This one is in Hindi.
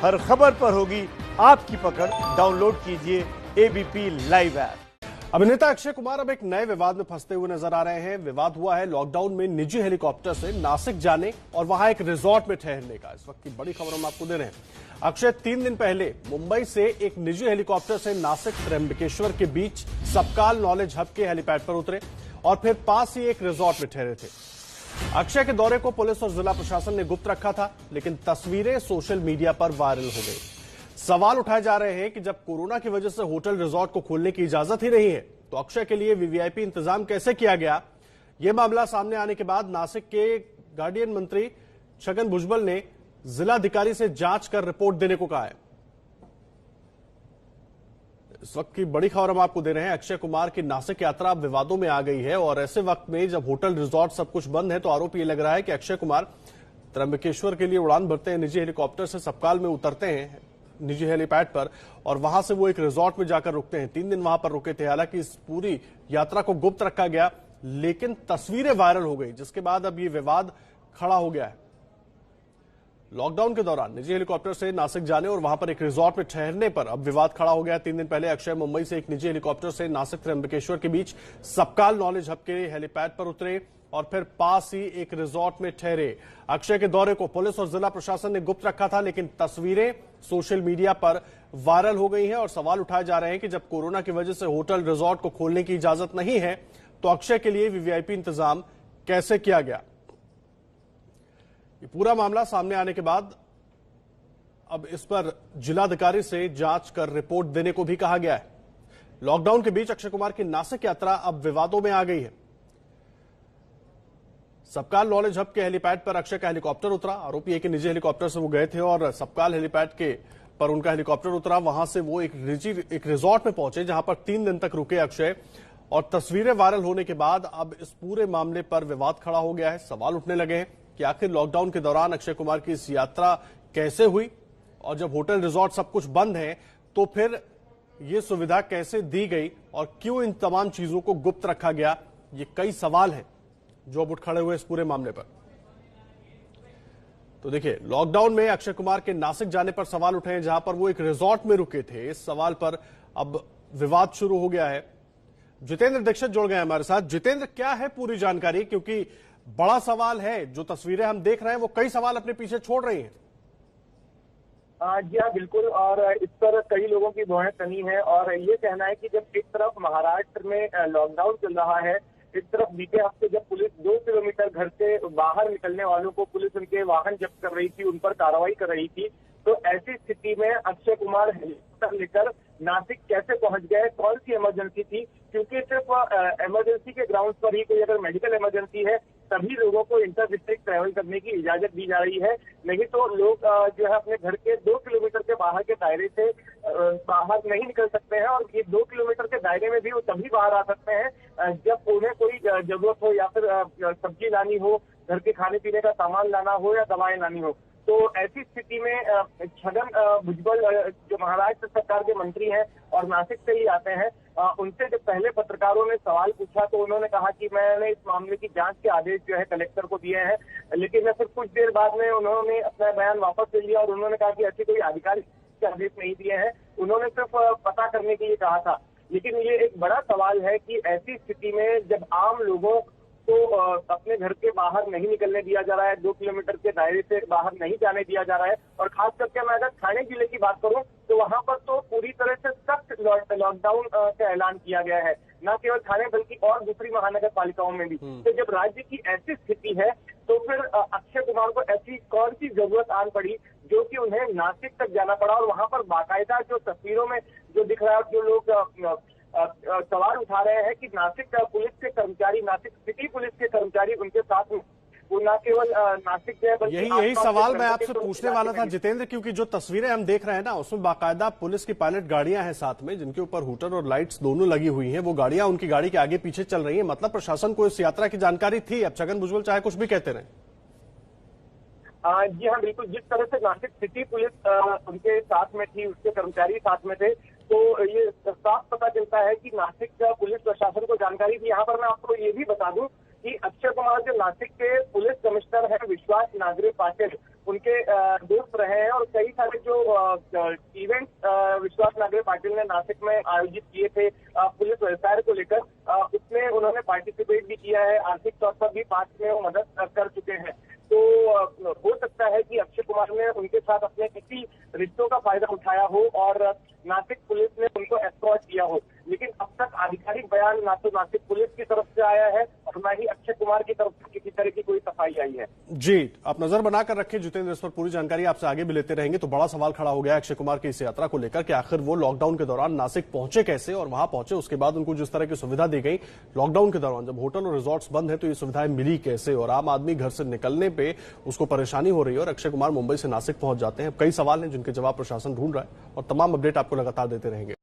हर खबर पर होगी आपकी पकड़। डाउनलोड कीजिए एबीपी लाइव ऐप। अभिनेता अक्षय कुमार अब एक नए विवाद में फंसते हुए नजर आ रहे हैं। विवाद हुआ है लॉकडाउन में निजी हेलीकॉप्टर से नासिक जाने और वहां एक रिजॉर्ट में ठहरने का। इस वक्त की बड़ी खबर हम आपको दे रहे हैं। अक्षय 3 दिन पहले मुंबई से एक निजी हेलीकॉप्टर से नासिक त्र्यंबकेश्वर के बीच सबकाल नॉलेज हब के हेलीपैड पर उतरे और फिर पास ही एक रिजॉर्ट में ठहरे थे। अक्षय के दौरे को पुलिस और जिला प्रशासन ने गुप्त रखा था, लेकिन तस्वीरें सोशल मीडिया पर वायरल हो गई। सवाल उठाए जा रहे हैं कि जब कोरोना की वजह से होटल रिजॉर्ट को खोलने की इजाजत ही नहीं है, तो अक्षय के लिए वीवीआईपी इंतजाम कैसे किया गया। यह मामला सामने आने के बाद नासिक के गार्डियन मंत्री छगन भुजबल ने जिलाधिकारी से जांच कर रिपोर्ट देने को कहा है। इस वक्त की बड़ी खबर हम आपको दे रहे हैं। अक्षय कुमार की नासिक यात्रा अब विवादों में आ गई है और ऐसे वक्त में जब होटल रिजॉर्ट सब कुछ बंद है, तो आरोप यह लग रहा है कि अक्षय कुमार त्र्यंबकेश्वर के लिए उड़ान भरते हैं, निजी हेलीकॉप्टर से सबकाल में उतरते हैं निजी हेलीपैड पर और वहां से वो एक रिजॉर्ट में जाकर रुकते हैं। 3 दिन वहां पर रुके थे। हालांकि इस पूरी यात्रा को गुप्त रखा गया, लेकिन तस्वीरें वायरल हो गई, जिसके बाद अब ये विवाद खड़ा हो गया है। लॉकडाउन के दौरान निजी हेलीकॉप्टर से नासिक जाने और वहां पर एक रिजॉर्ट में ठहरने पर अब विवाद खड़ा हो गया। 3 दिन पहले अक्षय मुंबई से एक निजी हेलीकॉप्टर से नासिक त्र्यंबकेश्वर के बीच सबकाल नॉलेज हब के हेलीपैड पर उतरे और फिर पास ही एक रिजॉर्ट में ठहरे। अक्षय के दौरे को पुलिस और जिला प्रशासन ने गुप्त रखा था, लेकिन तस्वीरें सोशल मीडिया पर वायरल हो गई हैं और सवाल उठाए जा रहे हैं कि जब कोरोना की वजह से होटल रिजॉर्ट को खोलने की इजाजत नहीं है, तो अक्षय के लिए वीवीआईपी इंतजाम कैसे किया गया। ये पूरा मामला सामने आने के बाद अब इस पर जिलाधिकारी से जांच कर रिपोर्ट देने को भी कहा गया है। लॉकडाउन के बीच अक्षय कुमार की नासिक यात्रा अब विवादों में आ गई है। सबकाल नॉलेज हब के हेलीपैड पर अक्षय का हेलीकॉप्टर उतरा। आरोपी है कि निजी हेलीकॉप्टर से वो गए थे और सबकाल हेलीपैड के पर उनका हेलीकॉप्टर उतरा। वहां से वो एक रिजॉर्ट में पहुंचे, जहां पर 3 दिन तक रुके अक्षय। और तस्वीरें वायरल होने के बाद अब इस पूरे मामले पर विवाद खड़ा हो गया है। सवाल उठने लगे हैं कि आखिर लॉकडाउन के दौरान अक्षय कुमार की इस यात्रा कैसे हुई और जब होटल रिजॉर्ट सब कुछ बंद है, तो फिर ये सुविधा कैसे दी गई और क्यों इन तमाम चीजों को गुप्त रखा गया। ये कई सवाल हैं जो अब उठ खड़े हुए इस पूरे मामले पर। तो देखिए, लॉकडाउन में अक्षय कुमार के नासिक जाने पर सवाल उठे हैं, जहां पर वो एक रिजॉर्ट में रुके थे। इस सवाल पर अब विवाद शुरू हो गया है। जितेंद्र दीक्षित जुड़ गए हमारे साथ। जितेंद्र, क्या है पूरी जानकारी, क्योंकि बड़ा सवाल है। जो तस्वीरें हम देख रहे हैं वो कई सवाल अपने पीछे छोड़ रही हैं। जी हाँ, बिल्कुल। और इस पर कई लोगों की भौहें तनी है और ये कहना है कि जब एक तरफ महाराष्ट्र में लॉकडाउन चल रहा है, इस तरफ बीते हफ्ते जब पुलिस 2 किलोमीटर घर से बाहर निकलने वालों को पुलिस उनके वाहन जब्त कर रही थी, उन पर कार्रवाई कर रही थी, तो ऐसी स्थिति में अक्षय कुमार हेलीकॉप्टर लेकर नासिक कैसे पहुंच गए, कौन सी इमरजेंसी थी। क्योंकि सिर्फ इमरजेंसी के ग्राउंड पर ही कोई अगर मेडिकल इमरजेंसी है तभी लोगों को इंटर डिस्ट्रिक्ट ट्रैवल करने की इजाजत दी जा रही है, नहीं तो लोग जो है अपने घर के 2 किलोमीटर के बाहर के दायरे से बाहर नहीं निकल सकते हैं। और ये 2 किलोमीटर के दायरे में भी वो तभी बाहर आ सकते हैं जब उन्हें कोई जरूरत हो, या फिर सब्जी लानी हो, घर के खाने पीने का सामान लाना हो या दवाएं लानी हो। तो ऐसी स्थिति में छगन भुजबल जो महाराष्ट्र सरकार के मंत्री हैं और नासिक से ही आते हैं, उनसे जब पहले पत्रकारों ने सवाल पूछा तो उन्होंने कहा कि मैंने इस मामले की जांच के आदेश जो है कलेक्टर को दिए हैं। लेकिन फिर कुछ देर बाद में उन्होंने अपना बयान वापस ले लिया और उन्होंने कहा कि ऐसे कोई आधिकारिक आदेश नहीं दिए हैं, उन्होंने सिर्फ पता करने के लिए कहा था। लेकिन ये एक बड़ा सवाल है कि ऐसी स्थिति में जब आम लोगों तो अपने घर के बाहर नहीं निकलने दिया जा रहा है, 2 किलोमीटर के दायरे से बाहर नहीं जाने दिया जा रहा है, और खास करके मैं अगर ठाणे जिले की बात करूं तो वहां पर तो पूरी तरह से सख्त लॉकडाउन का ऐलान किया गया है, न केवल ठाणे बल्कि और दूसरी महानगर पालिकाओं में भी। तो जब राज्य की ऐसी स्थिति है तो फिर अक्षय कुमार को ऐसी कौन सी जरूरत आन पड़ी जो कि उन्हें नासिक तक जाना पड़ा। और वहां पर बाकायदा जो तस्वीरों में जो दिख रहा है, जो लोग सवाल उठा रहे हैं कि नासिक पुलिस के कर्मचारी, नासिक सिटी पुलिस के कर्मचारी उनके साथ में, वो न केवल नासिक जो है यही सवाल मैं आपसे पूछने वाला था जितेंद्र, क्योंकि जो तस्वीरें हम देख रहे हैं ना, उसमें बाकायदा पुलिस की पायलट गाड़ियां हैं साथ में, जिनके ऊपर हूटर और लाइट्स दोनों लगी हुई हैं। वो गाड़ियां उनकी गाड़ी के आगे पीछे चल रही हैं। मतलब प्रशासन को इस यात्रा की जानकारी थी। अब छगन भुजबल चाहे कुछ भी कहते रहे। जी हाँ, बिल्कुल। जिस तरह से नासिक सिटी पुलिस उनके साथ में थी, उसके कर्मचारी साथ में थे, तो ये साफ पता चलता है कि नासिक पुलिस प्रशासन को जानकारी थी। यहाँ पर मैं आपको ये भी बता दूं कि अक्षय कुमार जो नासिक के पुलिस कमिश्नर है विश्वास नागरे पाटिल, उनके दोस्त रहे हैं और कई सारे जो इवेंट विश्वास नागरे पाटिल ने नासिक में आयोजित किए थे पुलिस वेलफेयर को लेकर, उसमें उन्होंने पार्टिसिपेट भी किया है, आर्थिक तौर पर भी पास्ट में वो मदद कर चुके हैं। तो हो सकता है कि अक्षय कुमार ने उनके साथ अपने किसी रिश्तों का फायदा उठाया हो और नासिक पुलिस ने उनको एस्कॉर्ट किया हो, लेकिन अब तक आधिकारिक बयान ना तो नासिक पुलिस की तरफ से आया है और ना ही अक्षय कुमार की तरफ से किसी तरह की कोई सफाई आई है। जी, आप नजर बनाकर रखें जितेंद्र, इस पर पूरी जानकारी आपसे आगे भी लेते रहेंगे। तो बड़ा सवाल खड़ा हो गया अक्षय कुमार की इस यात्रा को लेकर कि आखिर वो लॉकडाउन के दौरान नासिक पहुंचे कैसे, और वहां पहुंचे उसके बाद उनको जिस तरह की सुविधा दी गई लॉकडाउन के दौरान, जब होटल और रिजॉर्ट्स बंद है तो ये सुविधाएं मिली कैसे, और आम आदमी घर से निकलने पर उसको परेशानी हो रही है और अक्षय कुमार मुंबई से नासिक पहुंच जाते हैं। कई सवाल हैं जिनके जवाब प्रशासन ढूंढ रहा है और तमाम अपडेट आपको लगातार देते रहेंगे।